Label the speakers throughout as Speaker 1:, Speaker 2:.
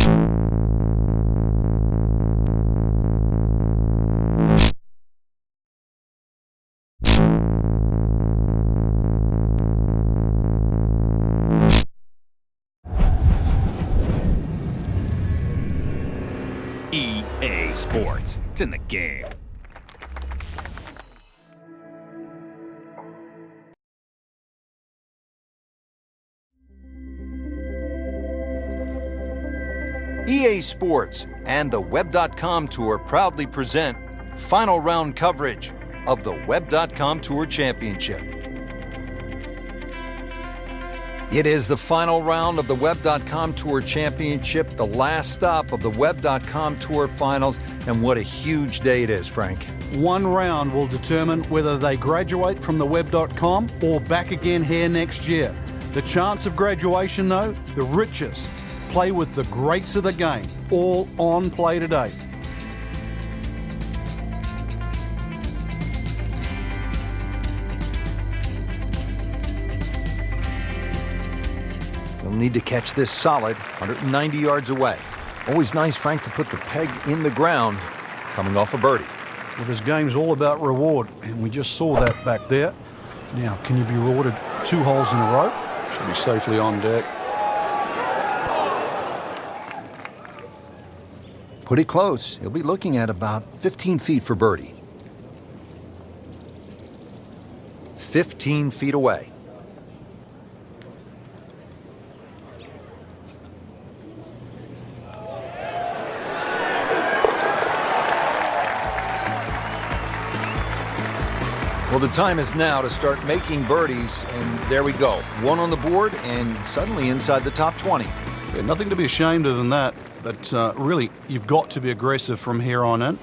Speaker 1: EA Sports. It's in the game.
Speaker 2: EA Sports and the Web.com Tour proudly present final round coverage of the Web.com Tour Championship. It is the final round of the Web.com Tour Championship, the last stop of the Web.com Tour Finals, and what a huge day it is, Frank.
Speaker 3: One round will determine whether they graduate from the Web.com or back again here next year. The chance of graduation, though, the richest. Play with the greats of the game, all on play today.
Speaker 2: You'll need to catch this solid 190 yards away. Always nice, Frank, to put the peg in the ground coming off a birdie.
Speaker 3: Well, this game's all about reward, and we just saw that back there. Now, can you be rewarded 2 holes in a row?
Speaker 4: Should be safely on deck.
Speaker 2: Put it close. He'll be looking at about 15 feet for birdie. 15 feet away. Well, the time is now to start making birdies, and there we go. One on the board and suddenly inside the top 20.
Speaker 3: Yeah, nothing to be ashamed of in that, but really, you've got to be aggressive from here on in.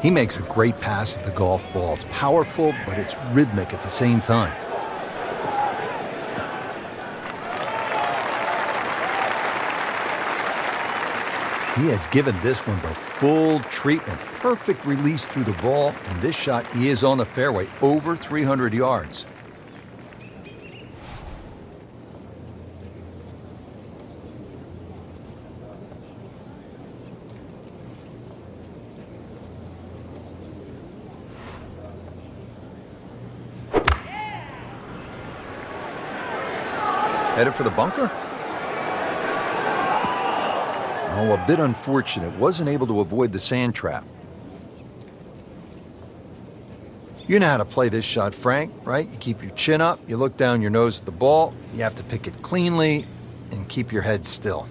Speaker 2: He makes a great pass at the golf ball. It's powerful, but it's rhythmic at the same time. He has given this one the full treatment. Perfect release through the ball, and this shot, he is on the fairway, over 300 yards. Headed for the bunker? Oh, a bit unfortunate. Wasn't able to avoid the sand trap. You know how to play this shot, Frank, right? You keep your chin up, you look down your nose at the ball, you have to pick it cleanly, and keep your head still.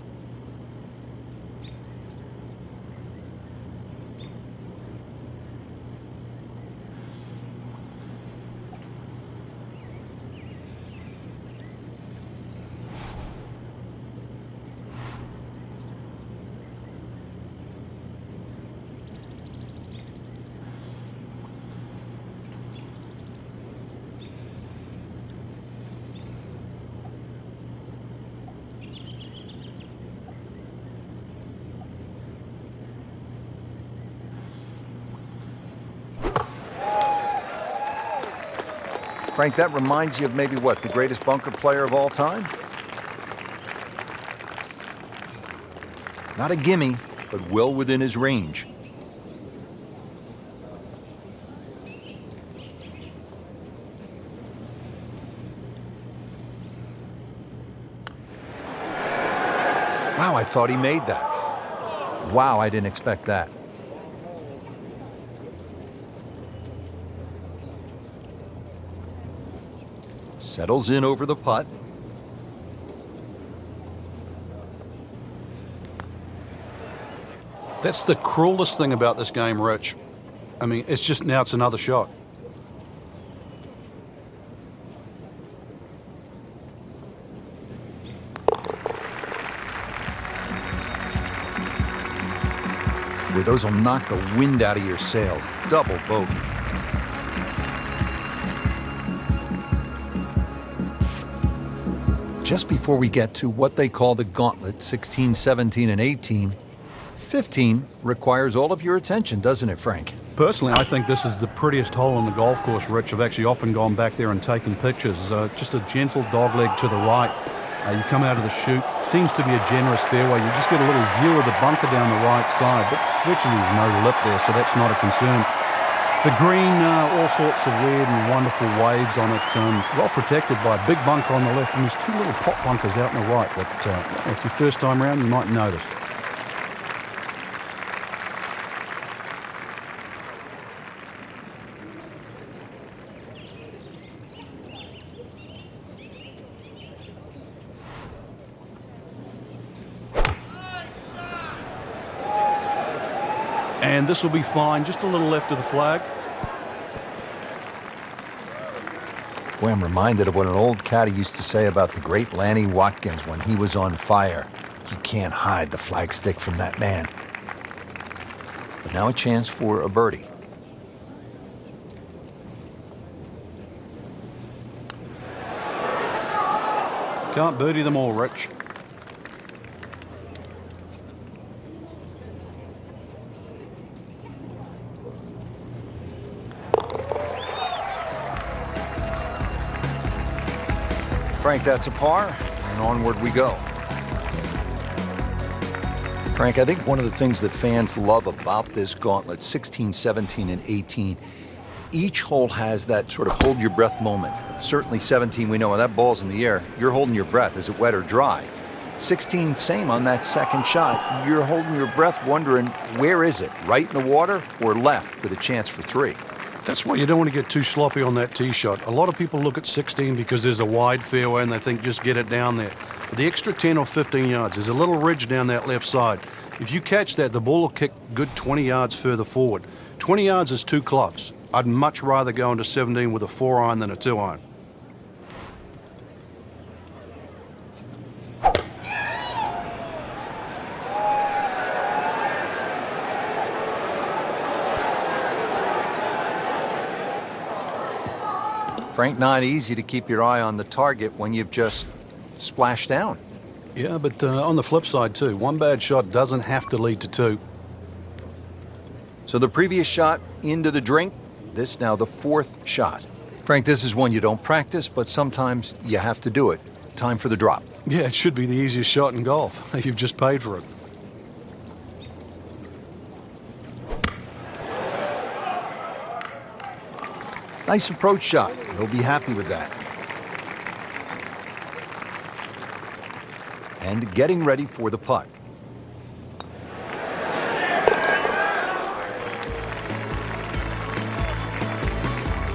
Speaker 2: Frank, that reminds you of maybe what, the greatest bunker player of all time? Not a gimme, but well within his range. Wow, I thought he made that. Wow, I didn't expect that. Settles in over the putt.
Speaker 3: That's the cruelest thing about this game, Rich. I mean, it's just now it's another shot.
Speaker 2: Boy, those will knock the wind out of your sails. Double bogey. Just before we get to what they call the gauntlet, 16, 17, and 18, 15 requires all of your attention, doesn't it, Frank?
Speaker 3: Personally, I think this is the prettiest hole on the golf course, Rich. I've actually often gone back there and taken pictures. Just a gentle dogleg to the right. You come out of the chute. Seems to be a generous fairway. You just get a little view of the bunker down the right side, but virtually there's no lip there, so that's not a concern. The green, all sorts of weird and wonderful waves on it, well protected by a big bunker on the left, and there's two little pot bunkers out on the right that, if your first time around, you might notice. And this will be fine, just a little left of the flag.
Speaker 2: Boy, I'm reminded of what an old caddy used to say about the great Lanny Watkins when he was on fire. You can't hide the flagstick from that man. But now a chance for a birdie.
Speaker 3: Can't birdie them all, Rich.
Speaker 2: Frank, that's a par, and onward we go. Frank, I think one of the things that fans love about this gauntlet, 16, 17, and 18, each hole has that sort of hold your breath moment. Certainly 17, we know when that ball's in the air, you're holding your breath. Is it wet or dry? 16, same on that second shot. You're holding your breath wondering, where is it? Right in the water or left with a chance for 3?
Speaker 3: That's why you don't want to get too sloppy on that tee shot. A lot of people look at 16 because there's a wide fairway and they think just get it down there. But the extra 10 or 15 yards, there's a little ridge down that left side. If you catch that, the ball will kick good 20 yards further forward. 20 yards is 2 clubs. I'd much rather go into 17 with a 4-iron than a 2-iron.
Speaker 2: Frank, not easy to keep your eye on the target when you've just splashed down.
Speaker 3: Yeah, but on the flip side too, one bad shot doesn't have to lead to 2.
Speaker 2: So the previous shot into the drink, this now the 4th shot. Frank, this is one you don't practice, but sometimes you have to do it. Time for the drop.
Speaker 3: Yeah, it should be the easiest shot in golf. You've just paid for it.
Speaker 2: Nice approach shot. He'll be happy with that. And getting ready for the putt.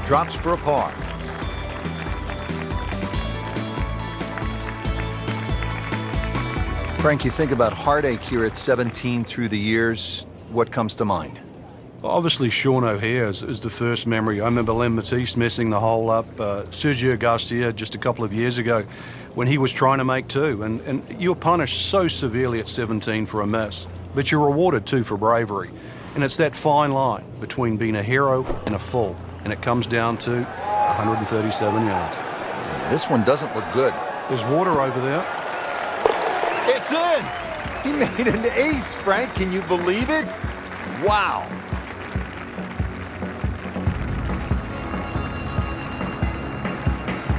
Speaker 2: Drops for a par. Frank, you think about heartache here at 17 through the years. What comes to mind?
Speaker 3: Obviously, Sean O'Hare is the first memory. I remember Len Matisse messing the hole up. Sergio Garcia just a couple of years ago when he was trying to make 2. And you're punished so severely at 17 for a miss. But you're rewarded, too, for bravery. And it's that fine line between being a hero and a fool. And it comes down to 137 yards.
Speaker 2: This one doesn't look good.
Speaker 3: There's water over there.
Speaker 2: It's in! He made an ace, Frank. Can you believe it? Wow.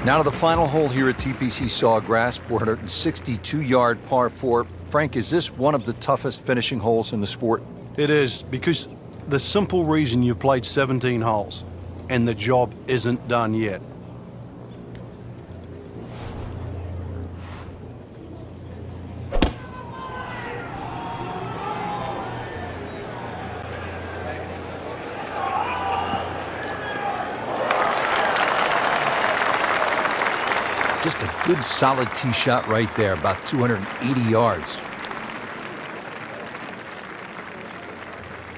Speaker 2: Now to the final hole here at TPC Sawgrass, 462-yard par 4. Frank, is this one of the toughest finishing holes in the sport?
Speaker 3: It is, because the simple reason you've played 17 holes and the job isn't done yet.
Speaker 2: Just a good solid tee shot right there, about 280 yards.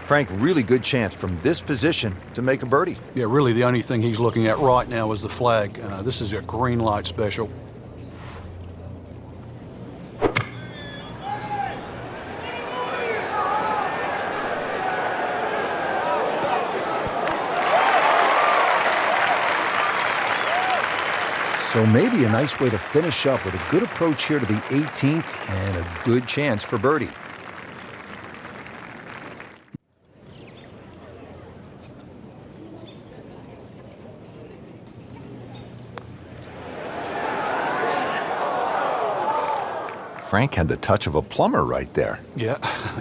Speaker 2: Frank, really good chance from this position to make a birdie.
Speaker 3: Yeah, really the only thing he's looking at right now is the flag. This is a green light special.
Speaker 2: So maybe a nice way to finish up with a good approach here to the 18th and a good chance for birdie. Frank had the touch of a plumber right there.
Speaker 3: Yeah,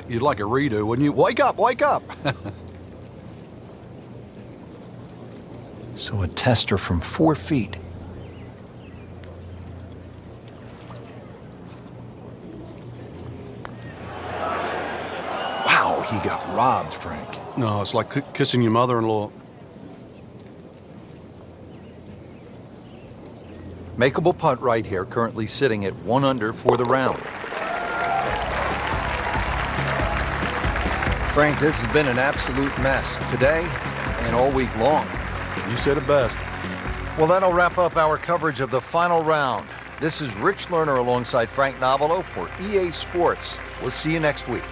Speaker 3: you'd like a redo, wouldn't you? Wake up, wake up!
Speaker 2: So a tester from 4 feet. Wow, he got robbed, Frank.
Speaker 4: No, it's like kissing your mother-in-law.
Speaker 2: Makeable putt right here, currently sitting at 1 under for the round. Frank, this has been an absolute mess today and all week long.
Speaker 4: You said it best.
Speaker 2: Well, that'll wrap up our coverage of the final round. This is Rich Lerner alongside Frank Novelo for EA Sports. We'll see you next week.